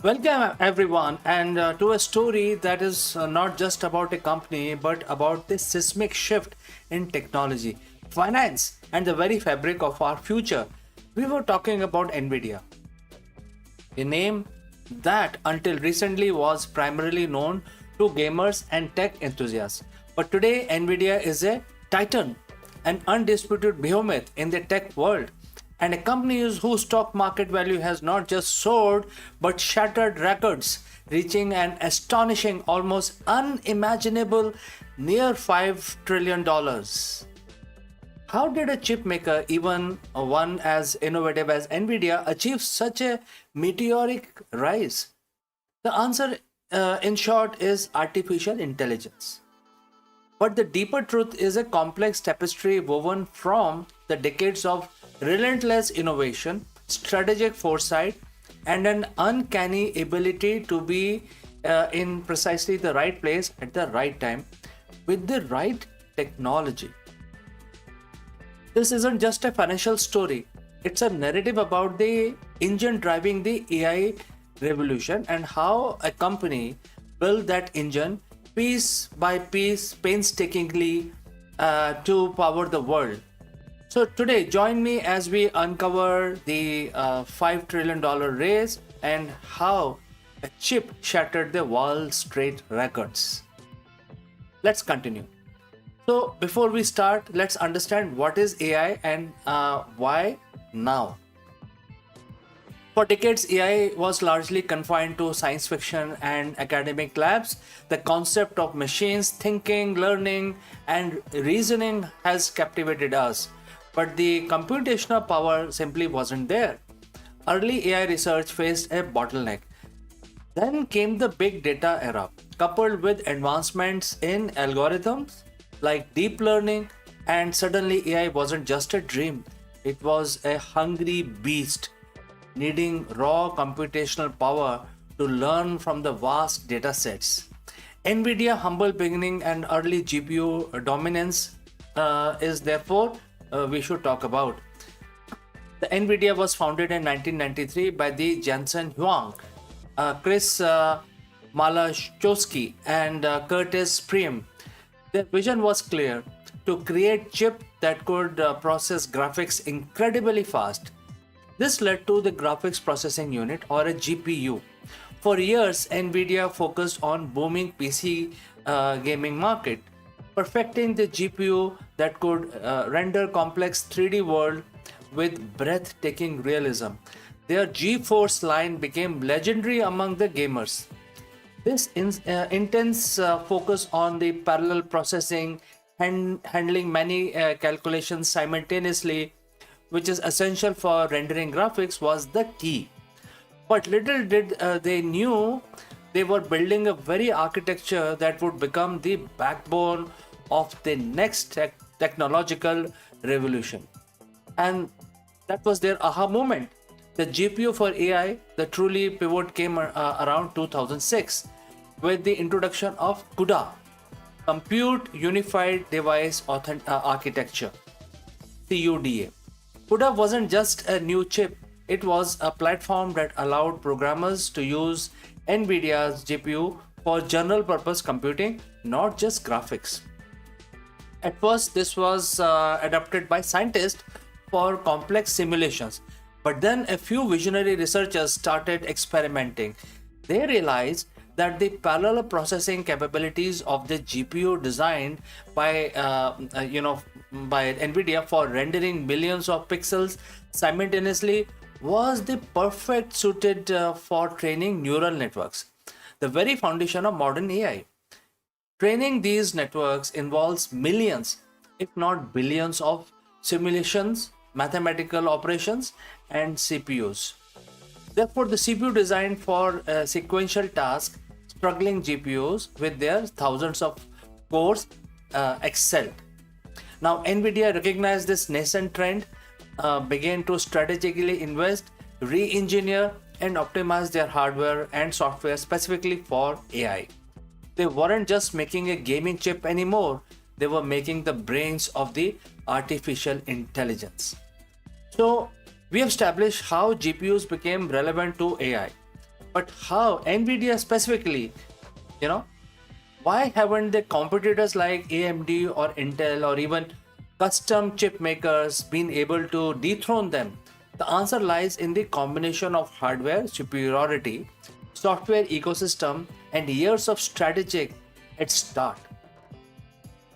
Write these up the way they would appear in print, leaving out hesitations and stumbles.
Welcome everyone and to a story that is not just about a company but about the seismic shift in technology, finance and the very fabric of our future. We were talking about NVIDIA, a name that until recently was primarily known to gamers and tech enthusiasts. But today NVIDIA is a titan, an undisputed behemoth in the tech world and a company whose stock market value has not just soared but shattered records, reaching an astonishing, almost unimaginable near $5 trillion. How did a chip maker, even one as innovative as NVIDIA, achieve such a meteoric rise? The answer, in short, is artificial intelligence. But the deeper truth is a complex tapestry woven from the decades of relentless innovation, strategic foresight, and an uncanny ability to be in precisely the right place at the right time with the right technology. This isn't just a financial story, it's a narrative about the engine driving the AI revolution and how a company built that engine piece by piece, painstakingly to power the world. So, today, join me as we uncover the $5 trillion race and how a chip shattered the Wall Street records. Let's continue. So, before we start, let's understand what is AI and why now. For decades, AI was largely confined to science fiction and academic labs. The concept of machines thinking, learning, and reasoning has captivated us. But the computational power simply wasn't there. Early AI research faced a bottleneck. Then came the big data era, coupled with advancements in algorithms like deep learning, and suddenly AI wasn't just a dream, it was a hungry beast needing raw computational power to learn from the vast data sets. NVIDIA humble beginning and early GPU dominance is therefore we should talk about. The NVIDIA was founded in 1993 by the Jensen Huang, Chris Malachowski, and Curtis Priem. Their vision was clear: to create chip that could process graphics incredibly fast. This led to the graphics processing unit, or a GPU. For years, NVIDIA focused on booming PC gaming market, perfecting the GPU that could render complex 3D world with breathtaking realism. Their GeForce line became legendary among the gamers. This intense focus on the parallel processing and handling many calculations simultaneously, which is essential for rendering graphics, was the key. But little did they knew they were building a very architecture that would become the backbone of the next technological revolution. And that was their aha moment. The GPU for AI, the truly pivot came around 2006 with the introduction of CUDA, Compute Unified Device Architecture, CUDA. CUDA wasn't just a new chip, it was a platform that allowed programmers to use NVIDIA's GPU for general purpose computing, not just graphics. At first, this was adopted by scientists for complex simulations, but then a few visionary researchers started experimenting. They realized that the parallel processing capabilities of the GPU designed by by NVIDIA for rendering millions of pixels simultaneously was the perfect suited for training neural networks, the very foundation of modern AI. Training these networks involves millions, if not billions, of simulations, mathematical operations, and CPUs. Therefore, the CPU designed for sequential tasks, struggling GPUs with their thousands of cores excelled. Now, NVIDIA recognized this nascent trend, began to strategically invest, re-engineer, and optimize their hardware and software specifically for AI. They weren't just making a gaming chip anymore, they were making the brains of the artificial intelligence. So, we have established how GPUs became relevant to AI. But how NVIDIA specifically, you know, why haven't the competitors like AMD or Intel or even custom chip makers been able to dethrone them? The answer lies in the combination of hardware superiority, software ecosystem, and years of strategic head start.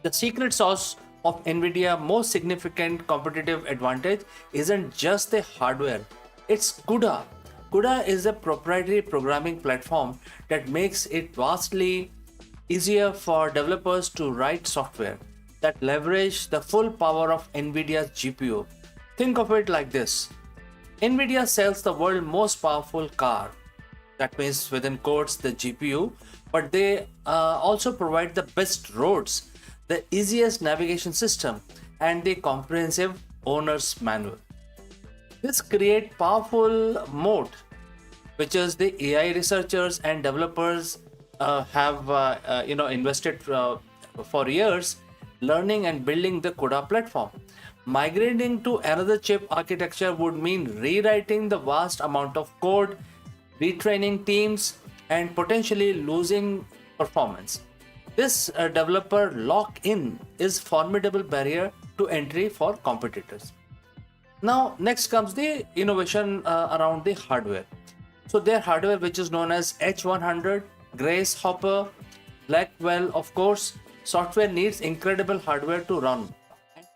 The secret sauce of NVIDIA most significant competitive advantage isn't just the hardware, it's CUDA. CUDA is a proprietary programming platform that makes it vastly easier for developers to write software that leverage the full power of NVIDIA's GPU. Think of it like this. NVIDIA sells the world's most powerful car, that means within quotes the GPU, but they also provide the best roads, the easiest navigation system, and the comprehensive owner's manual. This creates powerful moat, which is the AI researchers and developers have invested for years learning and building the CUDA platform. Migrating to another chip architecture would mean rewriting the vast amount of code, retraining teams, and potentially losing performance. This developer lock-in is formidable barrier to entry for competitors. Now, next comes the innovation around the hardware. So their hardware, which is known as H100, Grace Hopper, Blackwell, of course, software needs incredible hardware to run.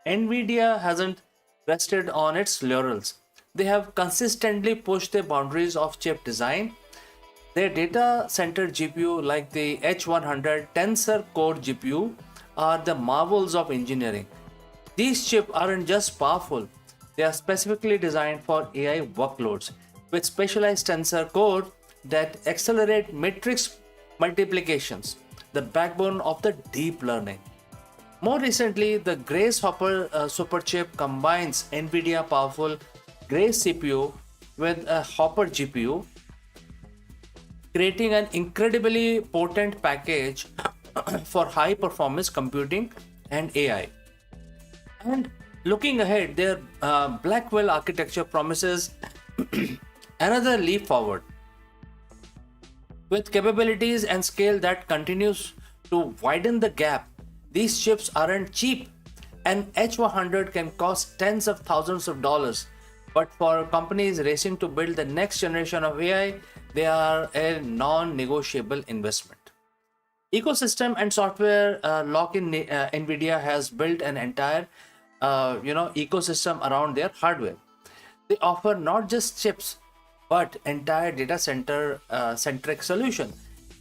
NVIDIA hasn't rested on its laurels. They have consistently pushed the boundaries of chip design. Their data center GPU, like the H100 Tensor Core GPU, are the marvels of engineering. These chips aren't just powerful, they are specifically designed for AI workloads with specialized tensor core that accelerate matrix multiplications, the backbone of the deep learning. More recently, the Grace Hopper superchip combines NVIDIA powerful Grace CPU with a Hopper GPU, creating an incredibly potent package for high performance computing and AI. And looking ahead, their Blackwell architecture promises another leap forward with capabilities and scale that continues to widen the gap. These chips aren't cheap. An H100 can cost tens of thousands of dollars, but for companies racing to build the next generation of AI, they are a non-negotiable investment. Ecosystem and software lock-in. NVIDIA has built an entire ecosystem around their hardware. They offer not just chips but entire data center centric solution,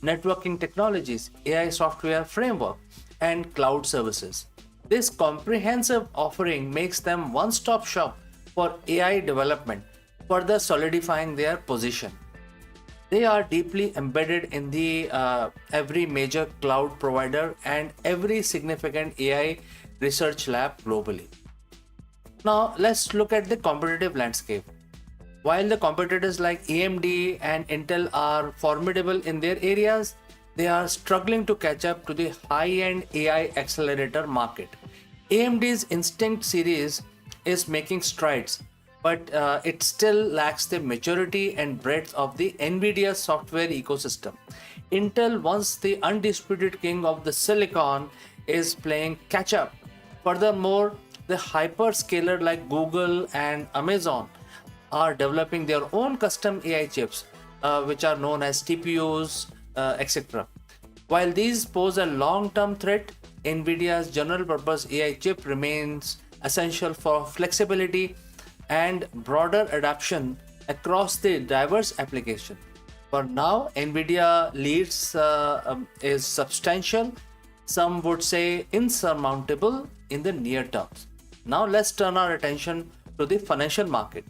networking technologies, AI software framework, and cloud services. This comprehensive offering makes them one-stop shop for AI development, further solidifying their position. They are deeply embedded in the every major cloud provider and every significant AI research lab globally. Now let's look at the competitive landscape. While the competitors like AMD and Intel are formidable in their areas, they are struggling to catch up to the high-end AI accelerator market. AMD's Instinct series is making strides, but it still lacks the maturity and breadth of the NVIDIA software ecosystem. Intel, once the undisputed king of the silicon, is playing catch up. Furthermore, the hyperscaler like Google and Amazon are developing their own custom AI chips, which are known as TPUs, etc. While these pose a long-term threat, NVIDIA's general-purpose AI chip remains essential for flexibility and broader adoption across the diverse application. For now, NVIDIA leads is substantial, some would say insurmountable in the near terms. Now let's turn our attention to the financial market,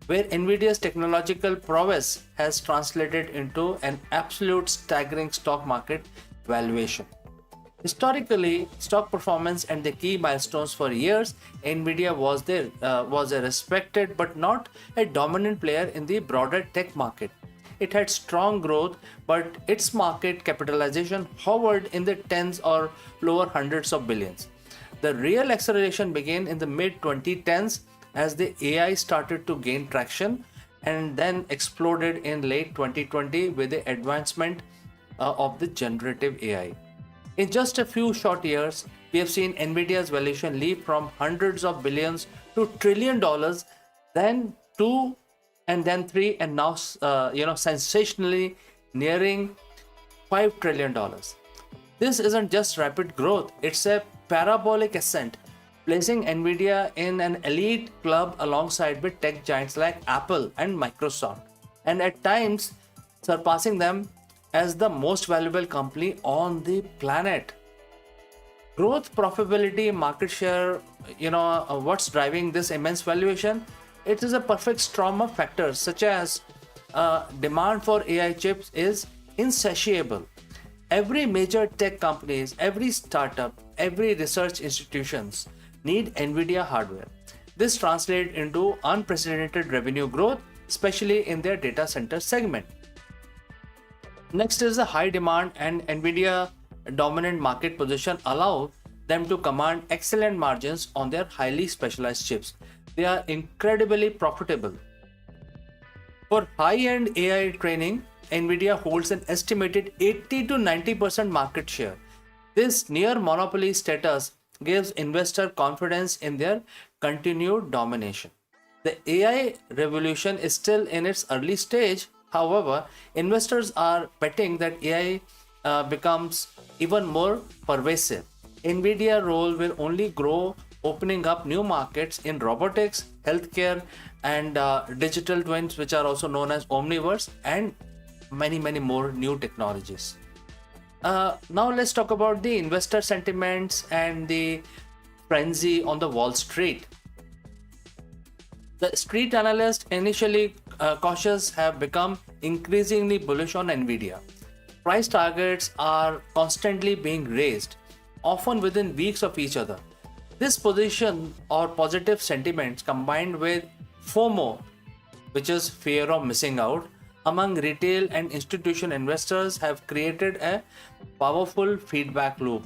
where NVIDIA's technological prowess has translated into an absolute staggering stock market valuation. Historically, stock performance and the key milestones for years, NVIDIA was a respected but not a dominant player in the broader tech market. It had strong growth, but its market capitalization hovered in the tens or lower hundreds of billions. The real acceleration began in the mid 2010s as the AI started to gain traction and then exploded in late 2020 with the advancement of the generative AI. In just a few short years, we have seen Nvidia's valuation leap from hundreds of billions to $1 trillion, then two, and then three, and now sensationally nearing $5 trillion. This isn't just rapid growth; it's a parabolic ascent, placing Nvidia in an elite club alongside with tech giants like Apple and Microsoft, and at times surpassing them as the most valuable company on the planet. Growth, profitability, market share, what's driving this immense valuation? It is a perfect storm of factors such as demand for AI chips is insatiable. Every major tech companies, every startup, every research institutions need NVIDIA hardware. This translates into unprecedented revenue growth, especially in their data center segment. Next is the high demand, and NVIDIA dominant market position allow them to command excellent margins on their highly specialized chips. They are incredibly profitable. For high-end AI training, NVIDIA holds an estimated 80 to 90% market share. This near monopoly status gives investor confidence in their continued domination. The AI revolution is still in its early stage. However, investors are betting that AI becomes even more pervasive. NVIDIA role will only grow, opening up new markets in robotics, healthcare, and digital twins, which are also known as omniverse, and many more new technologies. Now let's talk about the investor sentiments and the frenzy on the Wall Street. The street analysts, initially cautious, have become increasingly bullish on Nvidia. Price targets are constantly being raised, often within weeks of each other. This position or positive sentiments combined with FOMO, which is fear of missing out, among retail and institutional investors have created a powerful feedback loop,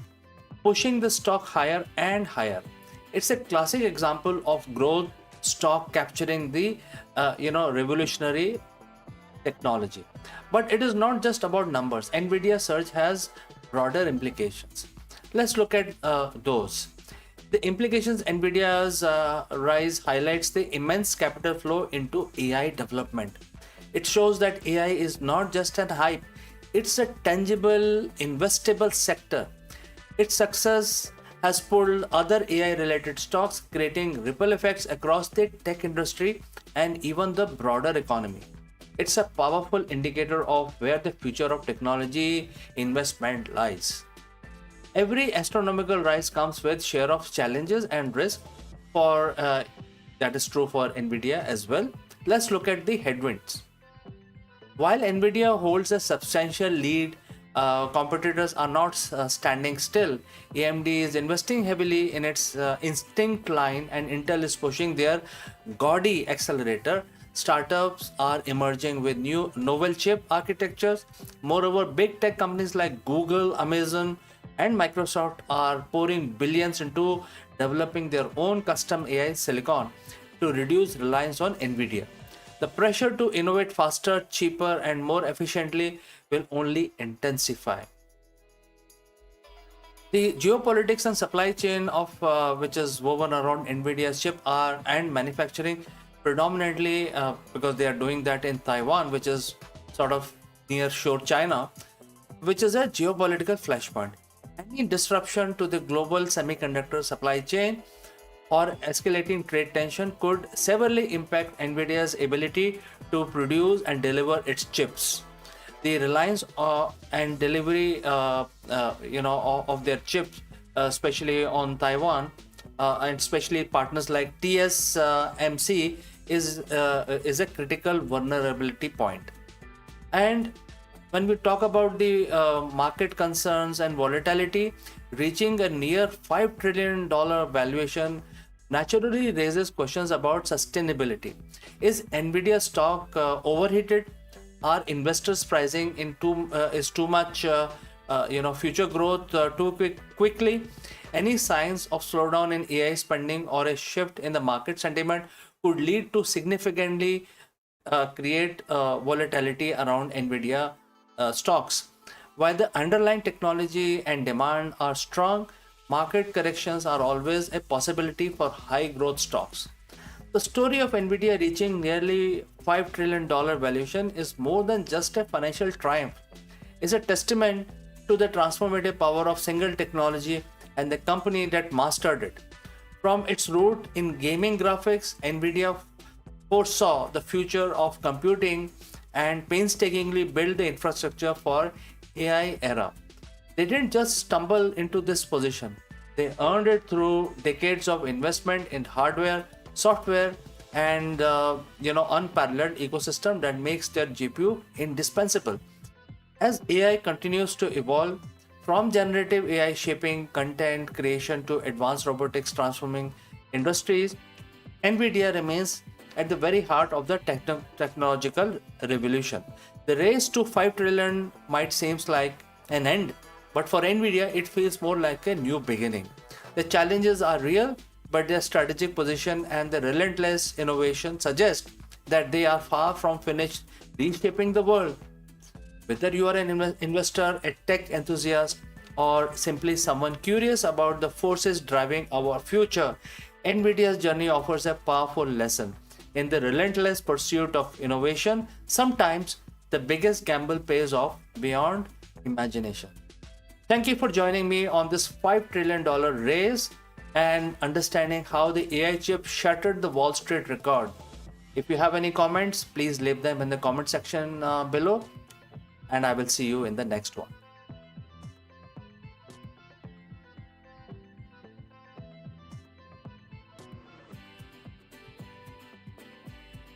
pushing the stock higher and higher. It's a classic example of growth stock capturing the revolutionary technology. But it is not just about numbers. Nvidia surge has broader implications. Let's look at those. The implications: Nvidia's rise highlights the immense capital flow into AI development. It shows that AI is not just an hype, it's a tangible, investable sector. Its success has pulled other AI related stocks, creating ripple effects across the tech industry and even the broader economy. It's a powerful indicator of where the future of technology investment lies. Every astronomical rise comes with share of challenges and risk. For that is true for Nvidia as well. Let's look at the headwinds. While Nvidia holds a substantial lead, competitors are not standing still. AMD is investing heavily in its Instinct line, and Intel is pushing their Gaudi accelerator. Startups are emerging with new novel chip architectures. Moreover, big tech companies like Google, Amazon, and Microsoft are pouring billions into developing their own custom AI silicon to reduce reliance on Nvidia. The pressure to innovate faster, cheaper, and more efficiently will only intensify. The geopolitics and supply chain of which is woven around Nvidia's chip are and manufacturing predominantly because they are doing that in Taiwan, which is sort of near shore China, which is a geopolitical flashpoint. Any disruption to the global semiconductor supply chain or escalating trade tension could severely impact Nvidia's ability to produce and deliver its chips. The reliance and delivery, of their chips, especially on Taiwan, and especially partners like TSMC, is a critical vulnerability point. And when we talk about the market concerns and volatility, reaching a near $5 trillion valuation naturally raises questions about sustainability. Is Nvidia stock overheated? Are investors pricing in too much future growth quickly? Any signs of slowdown in AI spending or a shift in the market sentiment could lead to significantly create volatility around NVIDIA stocks. While the underlying technology and demand are strong, market corrections are always a possibility for high growth stocks. The story of NVIDIA reaching nearly $5 trillion valuation is more than just a financial triumph. It's a testament to the transformative power of single technology and the company that mastered it. From its root in gaming graphics, NVIDIA foresaw the future of computing and painstakingly built the infrastructure for AI era. They didn't just stumble into this position. They earned it through decades of investment in hardware, software, and unparalleled ecosystem that makes their GPU indispensable. As AI continues to evolve, from generative AI shaping content creation to advanced robotics transforming industries, NVIDIA remains at the very heart of the technological revolution. The race to 5 trillion might seem like an end, but for NVIDIA, it feels more like a new beginning. The challenges are real, but their strategic position and the relentless innovation suggest that they are far from finished reshaping the world. Whether you are an investor, a tech enthusiast, or simply someone curious about the forces driving our future, NVIDIA's journey offers a powerful lesson. In the relentless pursuit of innovation, sometimes the biggest gamble pays off beyond imagination. Thank you for joining me on this $5 trillion race and understanding how the AI chip shattered the Wall Street record. If you have any comments, please leave them in the comment section below, and I will see you in the next one.